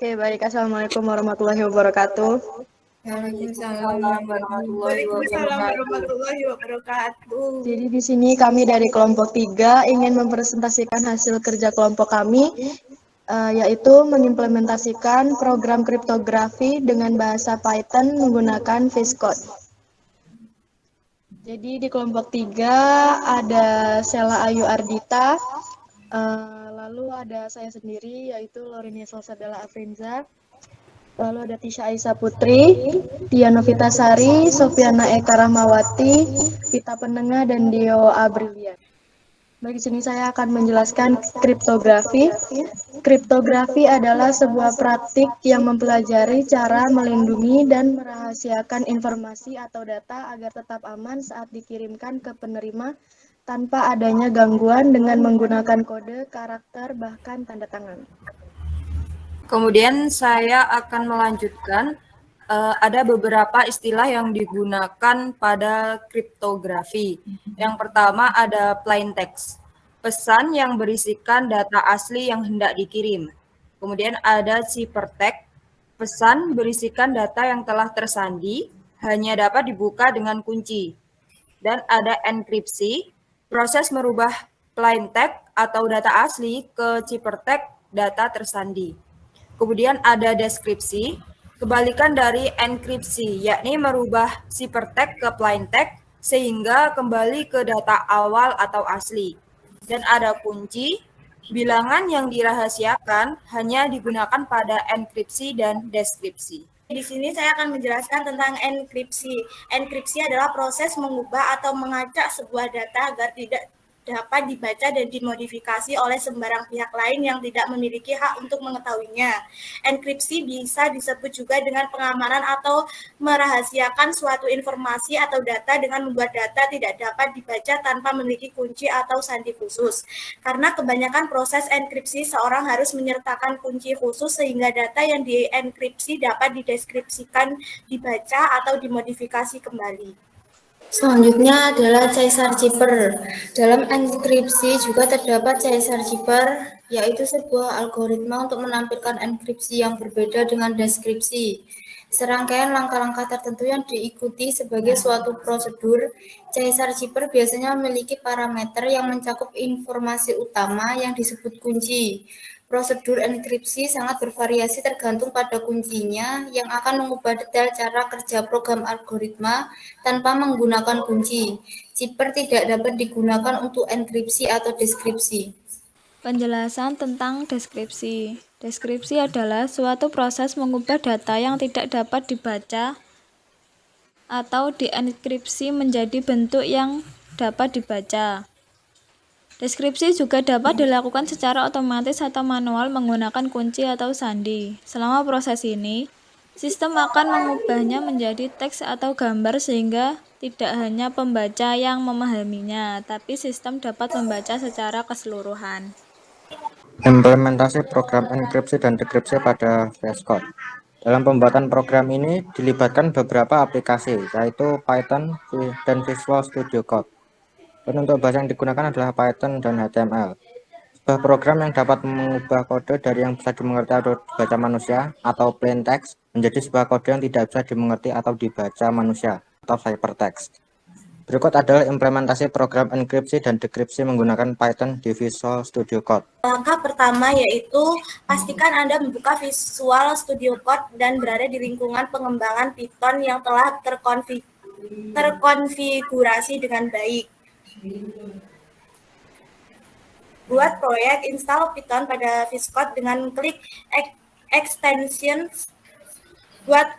Oke, baik. Assalamualaikum warahmatullahi wabarakatuh. Waalaikumsalam warahmatullahi wabarakatuh. Jadi di sini kami dari kelompok 3 ingin mempresentasikan hasil kerja kelompok kami, yaitu mengimplementasikan program kriptografi dengan bahasa Python menggunakan VS Code. Jadi di kelompok 3 ada Sela Ayu Ardita, lalu ada saya sendiri yaitu Lorenia Salsabella Afrinza, lalu ada Tisha Aisyah Putri, Tia Novitasari, Sofiana Eka Rahmawati, Pita Penengah, dan Dio Abrilian. Baik, di sini saya akan menjelaskan kriptografi. Kriptografi adalah sebuah praktik yang mempelajari cara melindungi dan merahasiakan informasi atau data agar tetap aman saat dikirimkan ke penerima tanpa adanya gangguan dengan menggunakan kode, karakter, bahkan tanda tangan. Kemudian saya akan melanjutkan, ada beberapa istilah yang digunakan pada kriptografi. Yang pertama ada plain text, pesan yang berisikan data asli yang hendak dikirim. Kemudian ada ciphertext, pesan berisikan data yang telah tersandi, hanya dapat dibuka dengan kunci. Dan ada enkripsi, proses merubah plain text atau data asli ke ciphertext data tersandi. Kemudian ada deskripsi, kebalikan dari enkripsi, yakni merubah ciphertext ke plain text sehingga kembali ke data awal atau asli. Dan ada kunci, bilangan yang dirahasiakan hanya digunakan pada enkripsi dan deskripsi. Di sini saya akan menjelaskan tentang enkripsi. Enkripsi adalah proses mengubah atau mengacak sebuah data agar tidak dapat dibaca dan dimodifikasi oleh sembarang pihak lain yang tidak memiliki hak untuk mengetahuinya. Enkripsi bisa disebut juga dengan pengamanan atau merahasiakan suatu informasi atau data dengan membuat data tidak dapat dibaca tanpa memiliki kunci atau sandi khusus. Karena kebanyakan proses enkripsi, seorang harus menyertakan kunci khusus sehingga data yang dienkripsi dapat dideskripsikan, dibaca, atau dimodifikasi kembali. Selanjutnya adalah caesar cipher. Dalam enkripsi juga terdapat caesar cipher, yaitu sebuah algoritma untuk menampilkan enkripsi yang berbeda dengan deskripsi. Serangkaian langkah-langkah tertentu yang diikuti sebagai suatu prosedur. Caesar cipher biasanya memiliki parameter yang mencakup informasi utama yang disebut kunci. Prosedur enkripsi sangat bervariasi tergantung pada kuncinya yang akan mengubah detail cara kerja program algoritma tanpa menggunakan kunci. Cipher tidak dapat digunakan untuk enkripsi atau deskripsi. Penjelasan tentang deskripsi. Deskripsi adalah suatu proses mengubah data yang tidak dapat dibaca atau dienkripsi menjadi bentuk yang dapat dibaca. Deskripsi juga dapat dilakukan secara otomatis atau manual menggunakan kunci atau sandi. Selama proses ini, sistem akan mengubahnya menjadi teks atau gambar sehingga tidak hanya pembaca yang memahaminya, tapi sistem dapat membaca secara keseluruhan. Implementasi program enkripsi dan dekripsi pada VS Code. Dalam pembuatan program ini dilibatkan beberapa aplikasi, yaitu Python dan Visual Studio Code. Dan untuk bahasa yang digunakan adalah Python dan HTML. Sebuah program yang dapat mengubah kode dari yang bisa dimengerti atau dibaca manusia atau plain text menjadi sebuah kode yang tidak bisa dimengerti atau dibaca manusia atau ciphertext. Berikut adalah implementasi program enkripsi dan dekripsi menggunakan Python di Visual Studio Code. Langkah pertama yaitu pastikan Anda membuka Visual Studio Code dan berada di lingkungan pengembangan Python yang telah terkonfigurasi dengan baik. Buat proyek install Python pada VS Code dengan klik extensions. Buat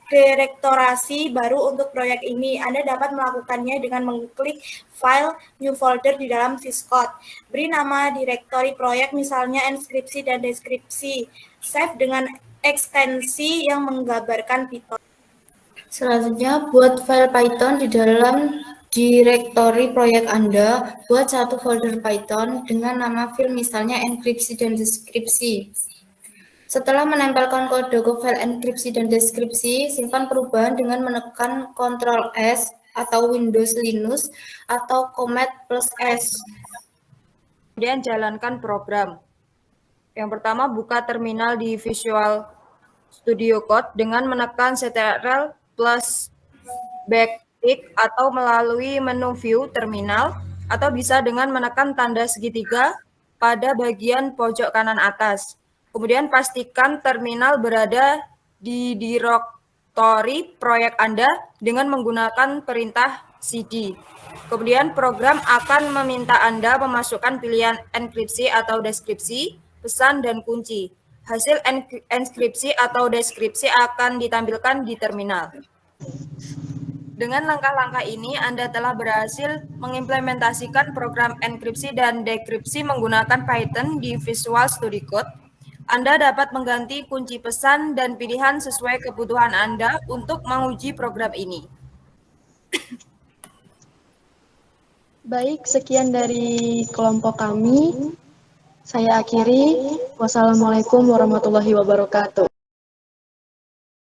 direktorasi baru untuk proyek ini. Anda dapat melakukannya dengan mengklik File, New Folder di dalam VS Code. Beri nama direktori proyek, misalnya enkripsi dan deskripsi. Save dengan ekstensi yang menggambarkan Python. Selanjutnya, buat file Python di dalam direktori proyek Anda. Buat satu folder Python dengan nama file misalnya enkripsi dan deskripsi. Setelah menempelkan kode ke file enkripsi dan deskripsi, simpan perubahan dengan menekan Ctrl S atau Windows Linux atau Command plus S. Kemudian jalankan program. Yang pertama, buka terminal di Visual Studio Code dengan menekan Ctrl plus backtick atau melalui menu View Terminal, atau bisa dengan menekan tanda segitiga pada bagian pojok kanan atas. Kemudian pastikan terminal berada di direktori proyek Anda dengan menggunakan perintah cd. Kemudian program akan meminta Anda memasukkan pilihan enkripsi atau deskripsi, pesan, dan kunci. Hasil enkripsi atau deskripsi akan ditampilkan di terminal. Dengan langkah-langkah ini, Anda telah berhasil mengimplementasikan program enkripsi dan dekripsi menggunakan Python di Visual Studio Code. Anda dapat mengganti kunci pesan dan pilihan sesuai kebutuhan Anda untuk menguji program ini. Baik, sekian dari kelompok kami. Saya akhiri. Wassalamualaikum warahmatullahi wabarakatuh.